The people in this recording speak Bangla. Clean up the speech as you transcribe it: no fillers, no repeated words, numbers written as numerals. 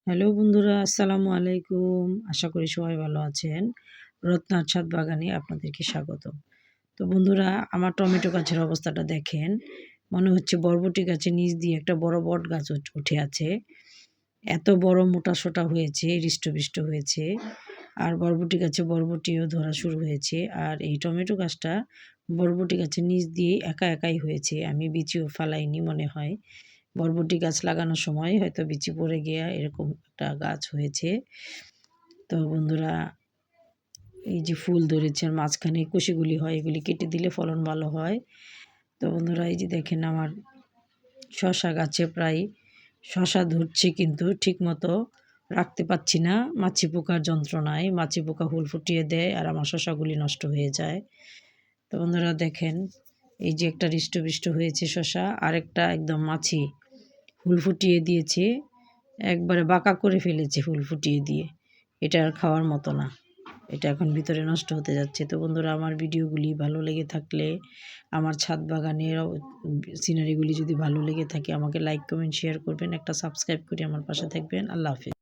হ্যালো বন্ধুরা, আসসালামু আলাইকুম। আশা করি সবাই ভালো আছেন। রত্নার ছাদ বাগানে আপনাদেরকে স্বাগতম। তো বন্ধুরা, আমার টমেটো গাছের অবস্থাটা দেখেন। মনে হচ্ছে বরবটি গাছের নিচ দিয়ে একটা বড় বট গাছ উঠে আছে। এত বড় মোটা-সোটা হয়েছে, হৃষ্ট-পুষ্ট হয়েছে। আর বরবটি গাছে বরবটিও ধরা শুরু হয়েছে। আর এই টমেটো গাছটা বরবটি গাছের নিচ দিয়ে একাই হয়েছে। আমি বীচিও ফালাইনি মনে হয়। বরবটি গাছ লাগানোর সময় হয়তো বিচি পড়ে গিয়া এরকম একটা গাছ হয়েছে। তো বন্ধুরা, এই যে ফুল ধরেছে আর মাঝখানে কুশিগুলি হয়, এগুলি কেটে দিলে ফলন ভালো হয়। তো বন্ধুরা, এই যে দেখেন আমার শশা গাছে প্রায় শশা ধরছে, কিন্তু ঠিকমতো রাখতে পারছি না। মাছি পোকার যন্ত্রণায় মাছি পোকা হুল ফুটিয়ে দেয় আর আমার শশাগুলি নষ্ট হয়ে যায়। তো বন্ধুরা দেখেন, এই যে একটা হৃষ্ট-পুষ্ট হয়েছে শশা, আরেকটা একদম মাছি ফুল ফুটিয়ে দিয়েছে, একবারে বাঁকা করে ফেলেছে ফুল ফুটিয়ে দিয়ে। এটা আর খাওয়ার মতো না, এটা এখন ভিতরে নষ্ট হতে যাচ্ছে। তো বন্ধুরা, আমার ভিডিওগুলি ভালো লেগে থাকলে, আমার ছাদ বাগানের সিনারিগুলি যদি ভালো লেগে থাকে, আমাকে লাইক কমেন্ট শেয়ার করবেন, একটা সাবস্ক্রাইব করে আমার পাশে থাকবেন। আল্লাহ হাফেজ।